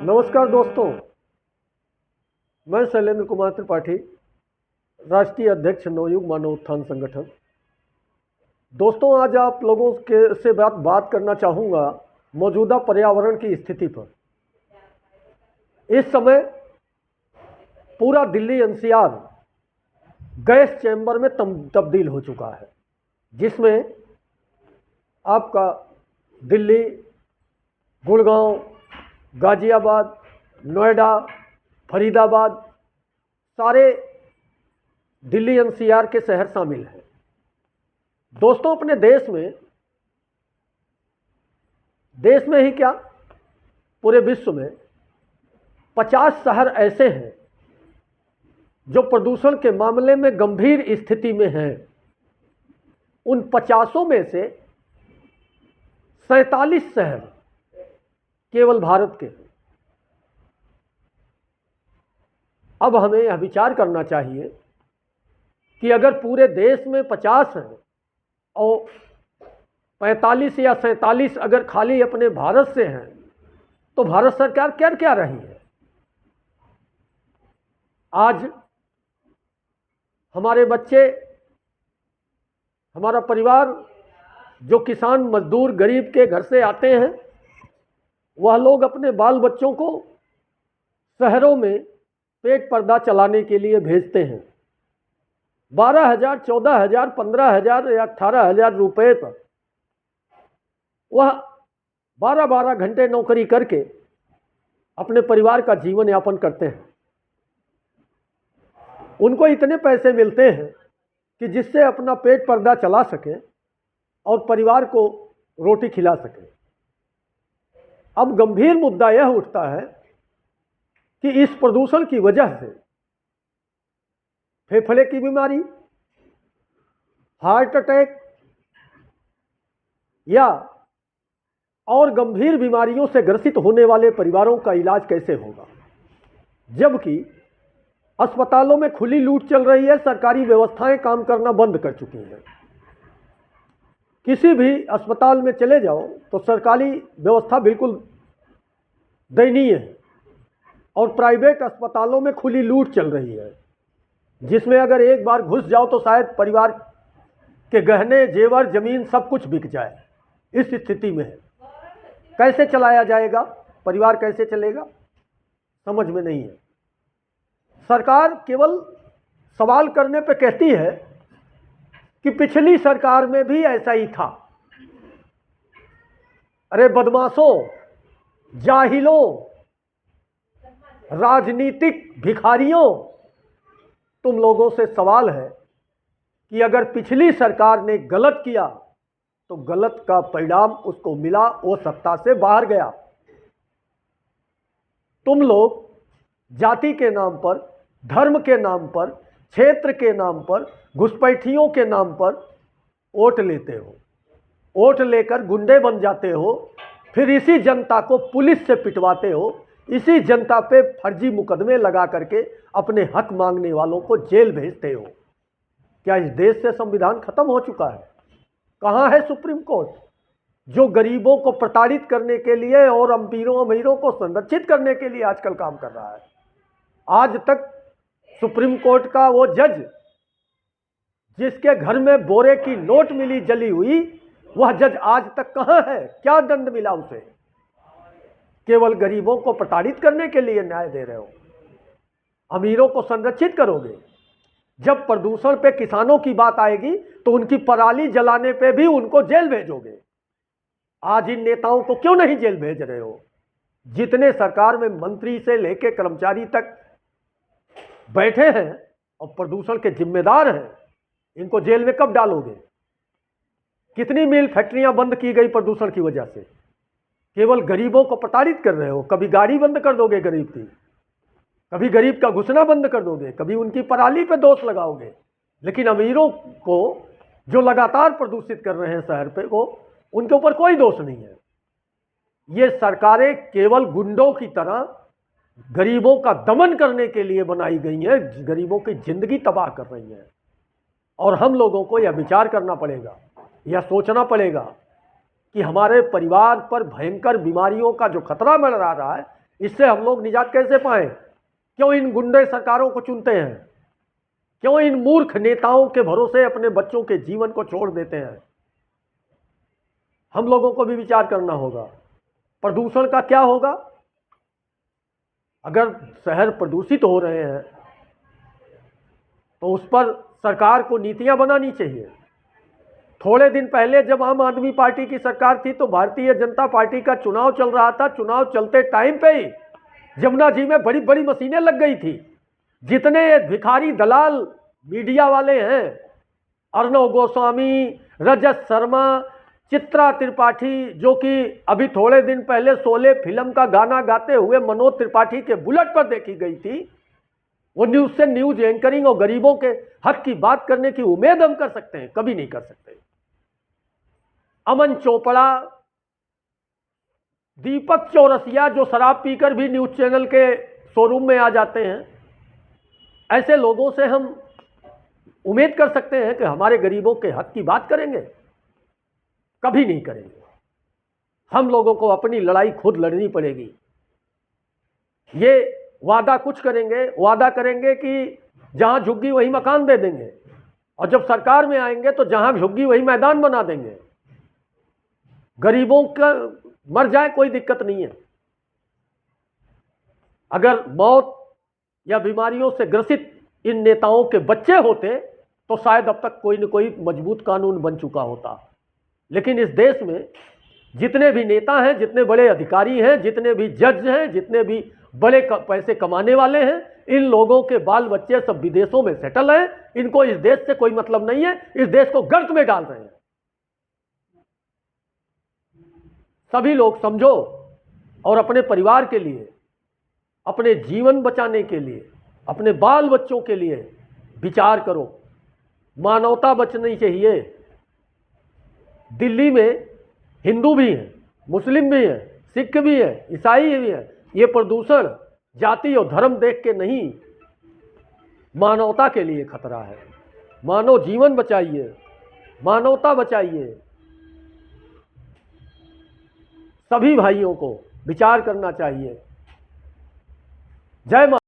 नमस्कार दोस्तों, मैं शैलेंद्र कुमार त्रिपाठी, राष्ट्रीय अध्यक्ष नवयुग मानव उत्थान संगठन। दोस्तों, आज आप लोगों के से बात करना चाहूँगा मौजूदा पर्यावरण की स्थिति पर। इस समय पूरा दिल्ली एनसीआर गैस चैम्बर में तब्दील हो चुका है, जिसमें आपका दिल्ली, गुड़गांव, गाजियाबाद, नोएडा, फरीदाबाद, सारे दिल्ली एनसीआर के शहर शामिल हैं। दोस्तों, अपने देश में ही क्या, पूरे विश्व में 50 शहर ऐसे हैं जो प्रदूषण के मामले में गंभीर स्थिति में हैं। उन 50 में से 47 शहर केवल भारत के हैं। अब हमें यह विचार करना चाहिए कि अगर पूरे देश में 50 हैं और 45 या 47 अगर खाली अपने भारत से हैं, तो भारत सरकार कर क्या रही है? आज हमारे बच्चे, हमारा परिवार जो किसान मजदूर गरीब के घर से आते हैं, वह लोग अपने बाल बच्चों को शहरों में पेट पर्दा चलाने के लिए भेजते हैं। 12,000, 14,000, 15,000 या 18,000 रुपये पर वह 12-12 घंटे नौकरी करके अपने परिवार का जीवन यापन करते हैं। उनको इतने पैसे मिलते हैं कि जिससे अपना पेट पर्दा चला सके और परिवार को रोटी खिला सके। अब गंभीर मुद्दा यह उठता है कि इस प्रदूषण की वजह से फेफड़े की बीमारी, हार्ट अटैक या और गंभीर बीमारियों से ग्रसित होने वाले परिवारों का इलाज कैसे होगा, जबकि अस्पतालों में खुली लूट चल रही है। सरकारी व्यवस्थाएं काम करना बंद कर चुकी हैं। किसी भी अस्पताल में चले जाओ तो सरकारी व्यवस्था बिल्कुल दयनीय है और प्राइवेट अस्पतालों में खुली लूट चल रही है, जिसमें अगर एक बार घुस जाओ तो शायद परिवार के गहने, जेवर, जमीन सब कुछ बिक जाए। इस स्थिति में है। कैसे चलाया जाएगा, परिवार कैसे चलेगा, समझ में नहीं है। सरकार केवल सवाल करने पे कहती है कि पिछली सरकार में भी ऐसा ही था। अरे बदमाशों, जाहिलों, राजनीतिक भिखारियों, तुम लोगों से सवाल है कि अगर पिछली सरकार ने गलत किया तो गलत का परिणाम उसको मिला, वो सत्ता से बाहर गया। तुम लोग जाति के नाम पर, धर्म के नाम पर, क्षेत्र के नाम पर, घुसपैठियों के नाम पर वोट लेते हो। वोट लेकर गुंडे बन जाते हो, फिर इसी जनता को पुलिस से पिटवाते हो, इसी जनता पे फर्जी मुकदमे लगा करके अपने हक मांगने वालों को जेल भेजते हो। क्या इस देश से संविधान खत्म हो चुका है? कहाँ है सुप्रीम कोर्ट, जो गरीबों को प्रताड़ित करने के लिए और अमीरों को संरक्षित करने के लिए आजकल काम कर रहा है? आज तक सुप्रीम कोर्ट का वो जज जिसके घर में बोरे की नोट मिली जली हुई, वह जज आज तक कहाँ है? क्या दंड मिला उसे? केवल गरीबों को प्रताड़ित करने के लिए न्याय दे रहे हो। अमीरों को संरक्षित करोगे। जब प्रदूषण पे किसानों की बात आएगी तो उनकी पराली जलाने पे भी उनको जेल भेजोगे। आज इन नेताओं को क्यों नहीं जेल भेज रहे हो? जितने सरकार में मंत्री से लेकर कर्मचारी तक बैठे हैं और प्रदूषण के जिम्मेदार हैं, इनको जेल में कब डालोगे? कितनी मिल फैक्ट्रियां बंद की गई प्रदूषण की वजह से? केवल गरीबों को प्रताड़ित कर रहे हो। कभी गाड़ी बंद कर दोगे गरीब की, कभी गरीब का घुसना बंद कर दोगे, कभी उनकी पराली पे दोष लगाओगे, लेकिन अमीरों को जो लगातार प्रदूषित कर रहे हैं शहर पे, को उनके ऊपर कोई दोष नहीं है। ये सरकारें केवल गुंडों की तरह गरीबों का दमन करने के लिए बनाई गई हैं, गरीबों की जिंदगी तबाह कर रही हैं। और हम लोगों को यह विचार करना पड़ेगा, यह सोचना पड़ेगा कि हमारे परिवार पर भयंकर बीमारियों का जो खतरा मंडरा रहा है, इससे हम लोग निजात कैसे पाएं? क्यों इन गुंडे सरकारों को चुनते हैं? क्यों इन मूर्ख नेताओं के भरोसे अपने बच्चों के जीवन को छोड़ देते हैं? हम लोगों को भी विचार करना होगा। प्रदूषण का क्या होगा? अगर शहर प्रदूषित हो रहे हैं तो उस पर सरकार को नीतियां बनानी चाहिए। थोड़े दिन पहले जब आम आदमी पार्टी की सरकार थी तो भारतीय जनता पार्टी का चुनाव चल रहा था। चुनाव चलते टाइम पे ही जमुना जी में बड़ी बड़ी मशीनें लग गई थी। जितने ये भिखारी दलाल मीडिया वाले हैं, अर्णव गोस्वामी, रजत शर्मा, चित्रा त्रिपाठी, जो कि अभी थोड़े दिन पहले शोले फिल्म का गाना गाते हुए मनोज त्रिपाठी के बुलेट पर देखी गई थी, वो न्यूज से न्यूज एंकरिंग और गरीबों के हक की बात करने की उम्मीद हम कर सकते हैं? कभी नहीं कर सकते। अमन चोपड़ा, दीपक चौरसिया, जो शराब पीकर भी न्यूज चैनल के शोरूम में आ जाते हैं, ऐसे लोगों से हम उम्मीद कर सकते हैं कि हमारे गरीबों के हक की बात करेंगे? कभी नहीं करेंगे। हम लोगों को अपनी लड़ाई खुद लड़नी पड़ेगी। ये वादा कुछ करेंगे, वादा करेंगे कि जहां झुग्गी वहीं मकान दे देंगे, और जब सरकार में आएंगे तो जहां झुग्गी वहीं मैदान बना देंगे। गरीबों का मर जाए कोई दिक्कत नहीं है। अगर मौत या बीमारियों से ग्रसित इन नेताओं के बच्चे होते तो शायद अब तक कोई न कोई मजबूत कानून बन चुका होता। लेकिन इस देश में जितने भी नेता हैं, जितने बड़े अधिकारी हैं, जितने भी जज हैं, जितने भी बड़े पैसे कमाने वाले हैं, इन लोगों के बाल बच्चे सब विदेशों में सेटल हैं। इनको इस देश से कोई मतलब नहीं है। इस देश को गर्त में डाल रहे हैं। सभी लोग समझो और अपने परिवार के लिए, अपने जीवन बचाने के लिए, अपने बाल बच्चों के लिए विचार करो। मानवता बचनी चाहिए। दिल्ली में हिंदू भी हैं, मुस्लिम भी हैं, सिख भी हैं, ईसाई भी हैं। ये प्रदूषण जाति और धर्म देख के नहीं, मानवता के लिए खतरा है। मानव जीवन बचाइए, मानवता बचाइए। सभी भाइयों को विचार करना चाहिए। जय माता।